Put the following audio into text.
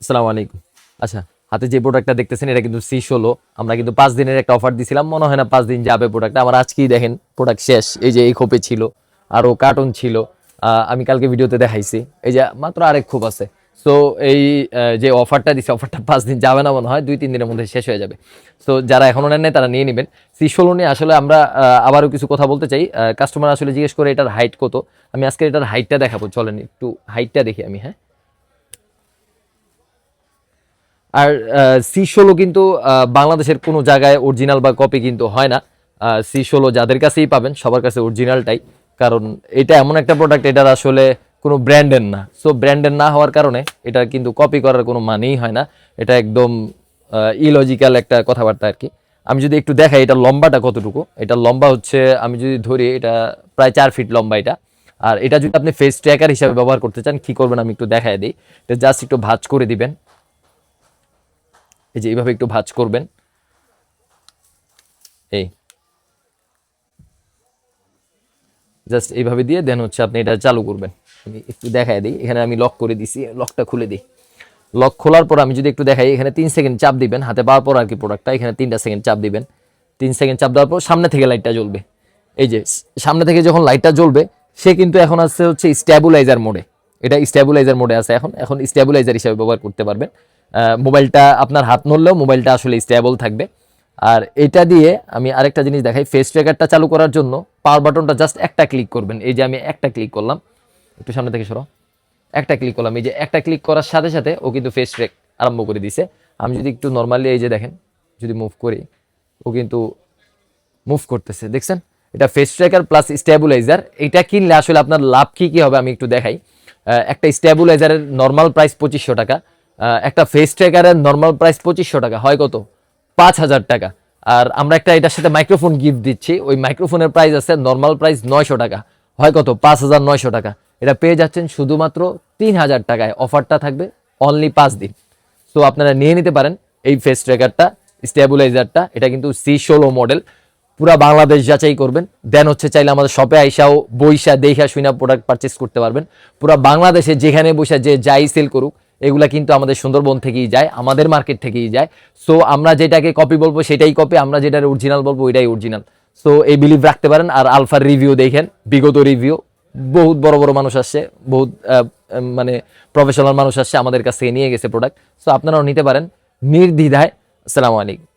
আসসালামু আলাইকুম। আচ্ছা, হাতে যে প্রোডাক্টটা দেখতেছেন এটা কিন্তু C16। আমরা কিন্তু 5 দিনের একটা অফার দিছিলাম, মনে হয় না 5 দিন যাবে প্রোডাক্টটা। আমার আজকেই দেখেন প্রোডাক্ট শেষ। এই যে এই খোপে ছিল, আরো কার্টন ছিল। আমি কালকে ভিডিওতে দেখাইছি। এই যে মাত্র আরেক খোপ আছে। সো এই যে অফারটা দিছে, অফারটা 5 দিন যাবে না মনে হয়, 2-3 দিনের মধ্যে শেষ হয়ে যাবে। সো যারা এখনো নেন নাই তারা নিয়ে নেবেন। C16 নিয়ে আসলে আমরা আবারও কিছু কথা বলতে চাই। কাস্টমার আসলে জিজ্ঞেস করে এটার হাইট কত। আমি আজকে এটার হাইটটা দেখাবো, চলেন একটু হাইটটা দেখি আমি। হ্যাঁ, আর C16 কিন্তু বাংলাদেশের কোনো জায়গায় অরিজিনাল বা কপি কিন্তু হয় না। C16 যাদের কাছেই পাবেন সবার কাছে অরিজিনালটাই, কারণ এটা এমন একটা প্রোডাক্ট, এটার আসলে কোনো ব্র্যান্ডের না। সো ব্র্যান্ডের না হওয়ার কারণে এটা কিন্তু কপি করার কোনো মানেই হয় না। এটা একদম ইলজিক্যাল একটা কথাবার্তা আর কি। আমি যদি একটু দেখাই এটা লম্বাটা কতটুকু, এটা লম্বা হচ্ছে, আমি যদি ধরি এটা প্রায় 4 ফিট লম্বা এটা। আর এটা যদি আপনি ফেস ট্র্যাকার হিসাবে ব্যবহার করতে চান কি করবেন আমি একটু দেখাই দিই। এটা জাস্ট একটু ভাঁজ করে দিবেন। এই যে এইভাবে একটু ভাঁজ করবেন। এই জাস্ট এইভাবে দিয়ে দেন হচ্ছে আপনি এটা চালু করবেন। আমি একটু দেখাই দিই, এখানে আমি লক করে দিছি, লকটা খুলে দিই। লক খোলার পর আমি যদি একটু দেখাই, এখানে 3 সেকেন্ড চাপ দিবেন হাতে পাওয়ার পর আর কি প্রোডাক্টটা, এখানে 3টা সেকেন্ড চাপ দিবেন। 3 সেকেন্ড চাপ দেওয়ার পর সামনে থেকে লাইটটা জ্বলবে। এই যে সামনে থেকে যখন লাইটটা জ্বলবে, সে কিন্তু এখন আছে হচ্ছে স্ট্যাবিলাইজার মোডে। এটা স্ট্যাবিলাইজার মোডে আছে, এখন এখন স্ট্যাবিলাইজার হিসেবে ব্যবহার করতে পারবেন। মোবাইলটা আপনার হাত নড়লেও মোবাইলটা আসলে স্ট্যাবল থাকবে। আর এটা দিয়ে আমি আরেকটা জিনিস দেখাই, ফেস ট্র্যাকারটা চালু করার জন্য পাওয়ার বাটনটা জাস্ট একটা ক্লিক করবেন। এই যে আমি একটা ক্লিক করলাম, একটু সামনে থেকে সরো, একটা ক্লিক করলাম। এই যে একটা ক্লিক করার সাথে সাথে ও কিন্তু ফেস ট্র্যাক আরম্ভ করে দিছে। আমি যদি একটু নর্মালি এই যে দেখেন, যদি মুভ করি, ও কিন্তু মুভ করতেছে, দেখছেন? এটা ফেস ট্র্যাকার প্লাস স্ট্যাবিলাইজার। এটা কিনলে আসলে আপনার লাভ কি কি হবে আমি একটু দেখাই। একটা স্ট্যাবিলাইজারের নর্মাল প্রাইস 2500 টাকা, একটা ফেস ট্র্যাকারের নর্মাল প্রাইস 2500 টাকা, হয় কত? 5000 টাকা। আর আমরা একটা এটার সাথে মাইক্রোফোন গিফট দিচ্ছি, ওই মাইক্রোফোনের প্রাইস আছে নর্মাল প্রাইস 900 টাকা, হয় কত? 5900 টাকা। এটা পেয়ে যাচ্ছেন শুধুমাত্র 3000 টাকায়। অফারটা থাকবে অনলি 5 দিন। সো আপনারা নিয়ে নিতে পারেন এই ফেস ট্র্যাকারটা, স্টেবিলাইজারটা। এটা কিন্তু C16 মডেল। পুরা বাংলাদেশ যাচাই করবেন, দেন হচ্ছে চাইলে আমাদের শপে আইসাও বইসা দেখা শুনা প্রোডাক্ট পারচেস করতে পারবেন। পুরা বাংলাদেশে যেখানে বসে যে যাই সেল করুক, এগুলা কিন্তু আমাদের সুন্দরবন থেকেই যায়, আমাদের মার্কেট থেকেই যায়। সো আমরা যেটাকে কপি বলবো সেটাই কপি, আমরা যেটা অরিজিনাল বলবো ওইটাই অরিজিনাল। সো এই বিলিভ রাখতে পারেন। আর আলফার রিভিউ দেখেন, বিগত রিভিউ, বহুত বড় বড় মানুষ আসছে, বহুত মানে প্রফেশনাল মানুষ আসছে, আমাদের কাছ থেকে নিয়ে গেছে প্রোডাক্ট। সো আপনারাও নিতে পারেন নির্দ্বিধায়। আসসালামু আলাইকুম।